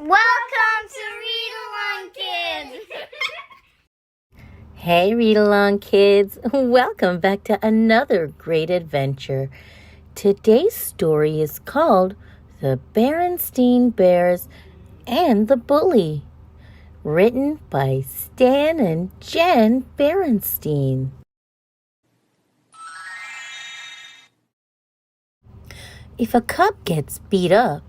Welcome to Read Along Kids! Hey, Read Along Kids! Welcome back to another great adventure. Today's story is called The Berenstain Bears and the Bully, written by Stan and Jen Berenstain. If a cub gets beat up,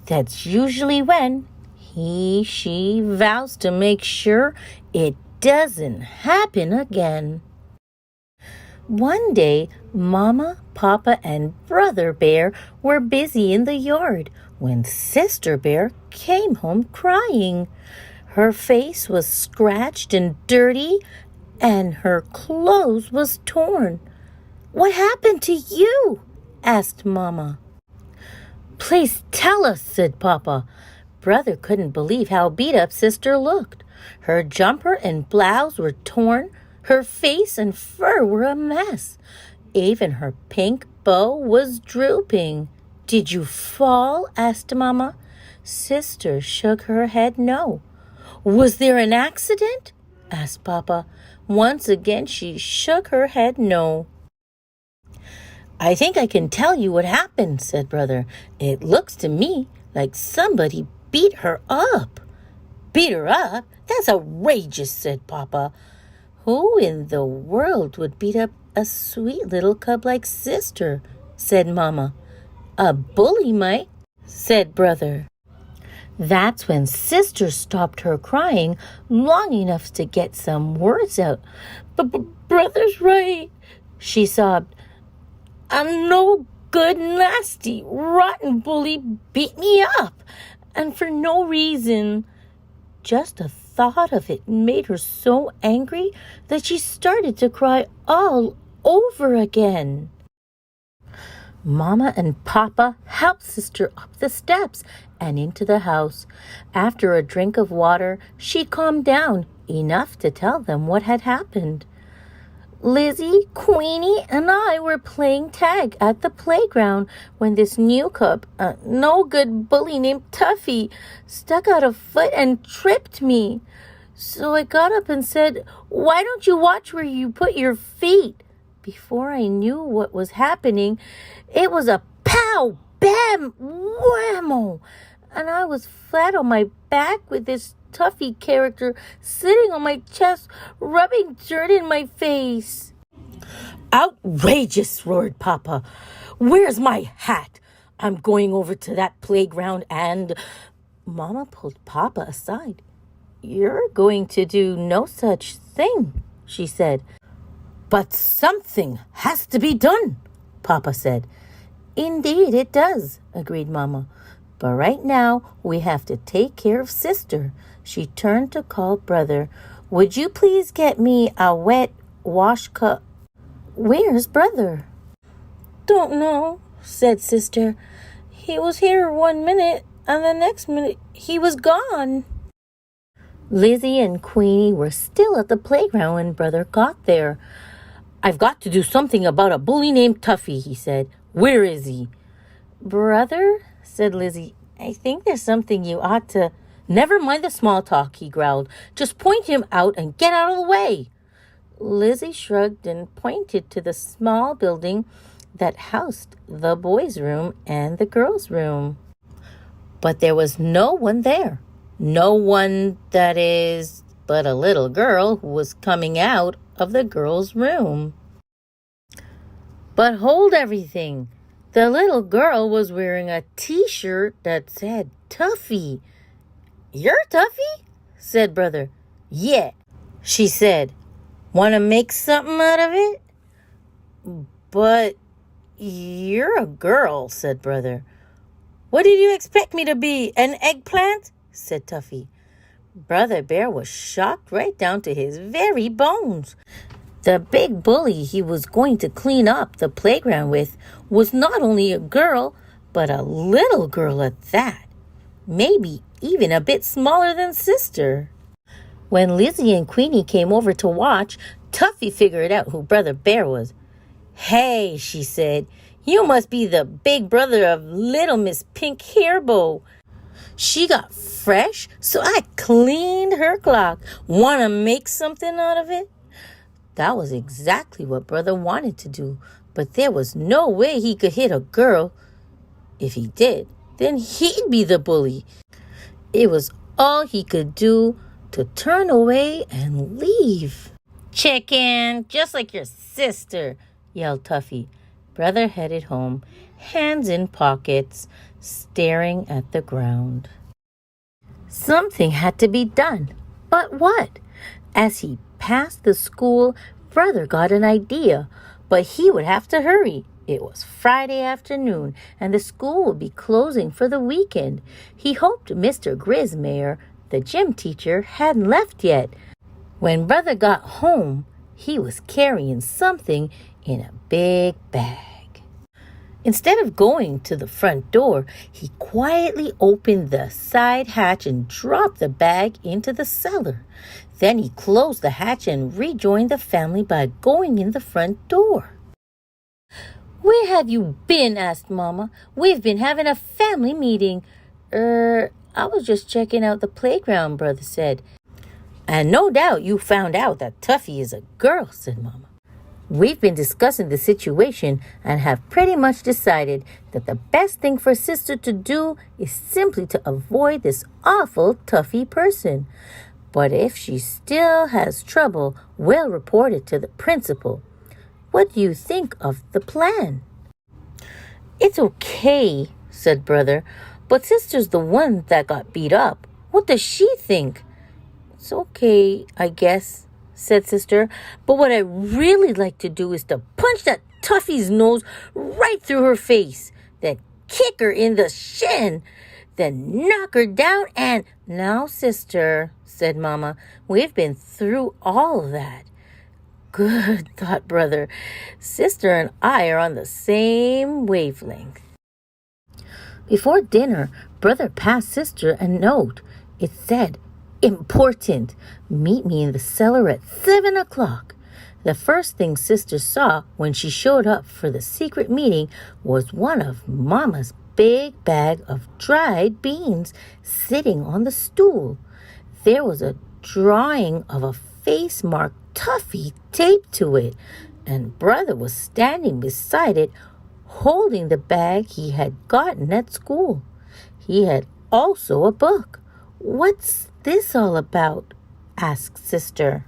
that's usually when she vows to make sure it doesn't happen again. One day, Mama, Papa, and Brother Bear were busy in the yard when Sister Bear came home crying. Her face was scratched and dirty, and her clothes was torn. "What happened to you?" asked Mama. "Please tell us," said Papa. Brother couldn't believe how beat up Sister looked. Her jumper and blouse were torn. Her face and fur were a mess. Even her pink bow was drooping. "Did you fall?" asked Mama. Sister shook her head no. "Was there an accident?" asked Papa. Once again she shook her head no. "I think I can tell you what happened," said Brother. "It looks to me like somebody beat her up." "Beat her up? That's outrageous," said Papa. "Who in the world would beat up a sweet little cub like Sister?" said Mama. "A bully might," said Brother. That's when Sister stopped her crying long enough to get some words out. Brother's right," she sobbed. "A no good, nasty, rotten bully beat me up, and for no reason." Just the thought of it made her so angry that she started to cry all over again. Mama and Papa helped Sister up the steps and into the house. After a drink of water, she calmed down enough to tell them what had happened. "Lizzie, Queenie, and I were playing tag at the playground when this new cub, a no-good bully named Tuffy, stuck out a foot and tripped me. So I got up and said, 'Why don't you watch where you put your feet?' Before I knew what was happening, it was a pow, bam, whammo, and I was flat on my back with this Tuffy character sitting on my chest, rubbing dirt in my face." "Outrageous," roared Papa. "Where's my hat? I'm going over to that playground and—" Mama pulled Papa aside. "You're going to do no such thing," she said. "But something has to be done," Papa said. "Indeed it does," agreed Mama. "But right now we have to take care of Sister." She turned to call Brother. "Would you please get me a wet wash cup?" "Where's Brother?" "Don't know," said Sister. "He was here 1 minute, and the next minute he was gone." Lizzie and Queenie were still at the playground when Brother got there. "I've got to do something about a bully named Tuffy," he said. "Where is he?" "Brother," said Lizzie, "I think there's something you ought to—" "Never mind the small talk," he growled. "Just point him out and get out of the way." Lizzie shrugged and pointed to the small building that housed the boys' room and the girls' room. But there was no one there. No one, that is, but a little girl who was coming out of the girls' room. But hold everything. The little girl was wearing a T-shirt that said Tuffy. "You're Tuffy?" said Brother. "Yeah," she said. "Want to make something out of it?" "But you're a girl," said Brother. "What did you expect me to be, an eggplant?" said Tuffy. Brother Bear was shocked right down to his very bones. The big bully he was going to clean up the playground with was not only a girl, but a little girl at that. Maybe even a bit smaller than Sister. When Lizzie and Queenie came over to watch, Tuffy figured out who Brother Bear was. "Hey," she said, "you must be the big brother of little Miss Pink Hairbow." She got fresh, so I cleaned her clock. Want to make something out of it?" That was exactly what Brother wanted to do, but there was no way he could hit a girl. If he did, then he'd be the bully. It was all he could do to turn away and leave. "Chicken, just like your sister," yelled Tuffy. Brother headed home, hands in pockets, staring at the ground. Something had to be done. But what? As he passed the school, Brother got an idea, but he would have to hurry. It was Friday afternoon, and the school would be closing for the weekend. He hoped Mr. Grismayer, the gym teacher, hadn't left yet. When Brother got home, he was carrying something in a big bag. Instead of going to the front door, he quietly opened the side hatch and dropped the bag into the cellar. Then he closed the hatch and rejoined the family by going in the front door. "Where have you been?" asked Mama. "We've been having a family meeting." I was just checking out the playground," Brother said. "And no doubt you found out that Tuffy is a girl," said Mama. "We've been discussing the situation and have pretty much decided that the best thing for Sister to do is simply to avoid this awful Tuffy person. But if she still has trouble, we'll report it to the principal. What do you think of the plan?" "It's okay," said Brother, "but Sister's the one that got beat up. What does she think?" "It's okay, I guess," said Sister, "but what I'd really like to do is to punch that Tuffy's nose right through her face, then kick her in the shin, then knock her down and—" "Now, Sister," said Mama, "we've been through all of that." "Good," thought Brother. "Sister and I are on the same wavelength." Before dinner, Brother passed Sister a note. It said, "Important. Meet me in the cellar at 7 o'clock. The first thing Sister saw when she showed up for the secret meeting was one of Mama's big bag of dried beans sitting on the stool. There was a drawing of a face marked Tuffy taped to it, and Brother was standing beside it, holding the bag he had gotten at school. He had also a book. "What's this all about?" asked Sister.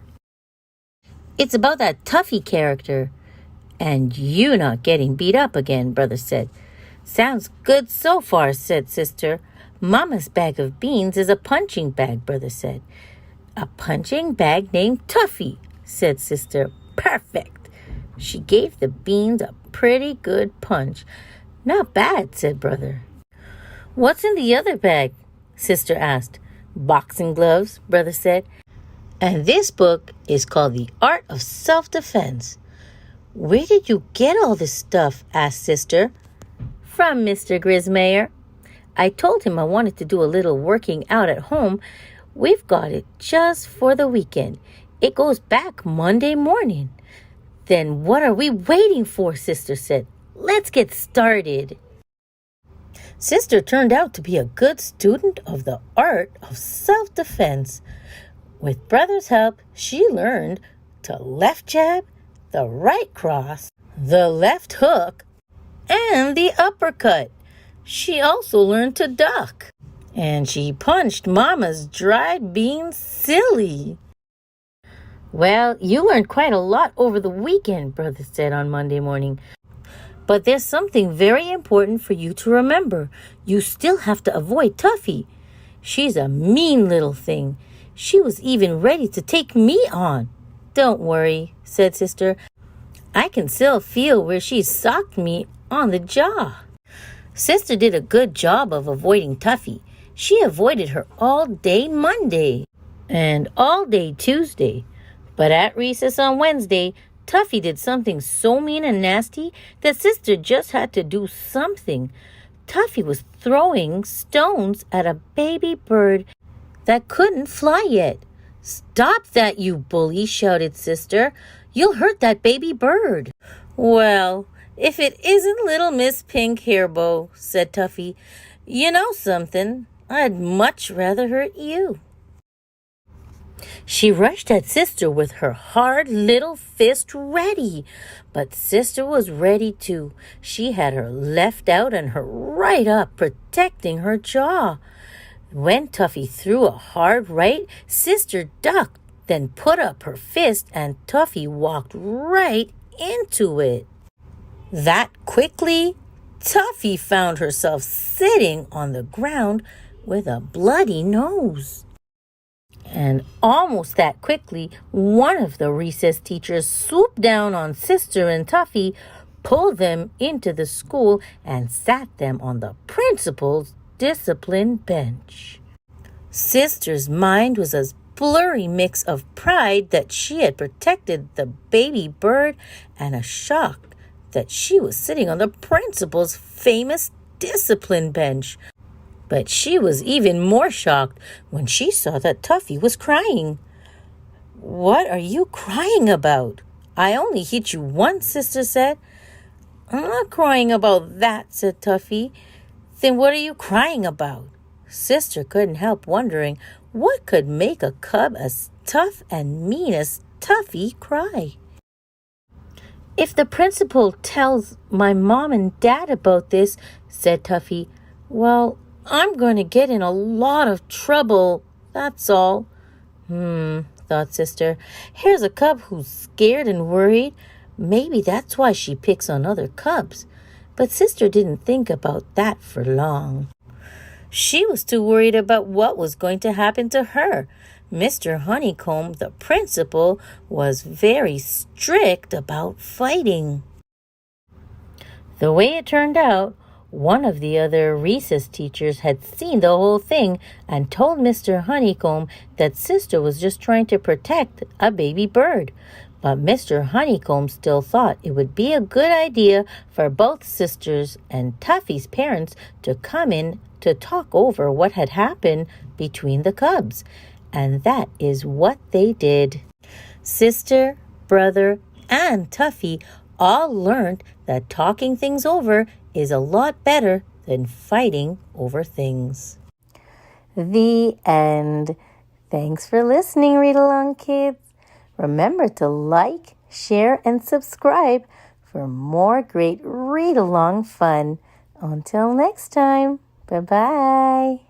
"It's about that Tuffy character, and you not getting beat up again," Brother said. "Sounds good so far," said Sister. "Mama's bag of beans is a punching bag," Brother said. "A punching bag named Tuffy," said Sister. "Perfect." She gave the beans a pretty good punch. "Not bad," said Brother. "What's in the other bag?" Sister asked. "Boxing gloves," Brother said. "And this book is called The Art of Self-Defense." "Where did you get all this stuff?" asked Sister. "From Mr. Grismayer. I told him I wanted to do a little working out at home. We've got it just for the weekend. It goes back Monday morning." "Then what are we waiting for?" Sister said. "Let's get started." Sister turned out to be a good student of the art of self-defense. With Brother's help, she learned to left jab, the right cross, the left hook, and the uppercut. She also learned to duck. And she punched Mama's dried beans silly. "Well, you learned quite a lot over the weekend," Brother said on Monday morning. "But there's something very important for you to remember. You still have to avoid Tuffy. She's a mean little thing. She was even ready to take me on." "Don't worry," said Sister. "I can still feel where she socked me on the jaw." Sister did a good job of avoiding Tuffy. She avoided her all day Monday and all day Tuesday. But at recess on Wednesday, Tuffy did something so mean and nasty that Sister just had to do something. Tuffy was throwing stones at a baby bird that couldn't fly yet. "Stop that, you bully," shouted Sister. "You'll hurt that baby bird." "Well, if it isn't little Miss Pink Hairbow," said Tuffy. "You know something? I'd much rather hurt you." She rushed at Sister with her hard little fist ready. But Sister was ready too. She had her left out and her right up, protecting her jaw. When Tuffy threw a hard right, Sister ducked, then put up her fist, and Tuffy walked right into it. That quickly, Tuffy found herself sitting on the ground with a bloody nose. And almost that quickly, one of the recess teachers swooped down on Sister and Tuffy, pulled them into the school, and sat them on the principal's discipline bench. Sister's mind was a blurry mix of pride that she had protected the baby bird and a shock that she was sitting on the principal's famous discipline bench. But she was even more shocked when she saw that Tuffy was crying. "What are you crying about? I only hit you once," Sister said. "I'm not crying about that," said Tuffy. "Then what are you crying about?" Sister couldn't help wondering what could make a cub as tough and mean as Tuffy cry. "If the principal tells my mom and dad about this," said Tuffy, "well, I'm going to get in a lot of trouble, that's all." Thought Sister. Here's a cub who's scared and worried. Maybe that's why she picks on other cubs. But Sister didn't think about that for long. She was too worried about what was going to happen to her. Mr. Honeycomb, the principal, was very strict about fighting. The way it turned out, one of the other recess teachers had seen the whole thing and told Mr. Honeycomb that Sister was just trying to protect a baby bird. But Mr. Honeycomb still thought it would be a good idea for both Sisters and Tuffy's parents to come in to talk over what had happened between the cubs. And that is what they did. Sister, brother, and Tuffy all learned that talking things over is a lot better than fighting over things. The end. Thanks for listening, Read Along Kids. Remember to like, share, and subscribe for more great read-along fun. Until next time, bye-bye.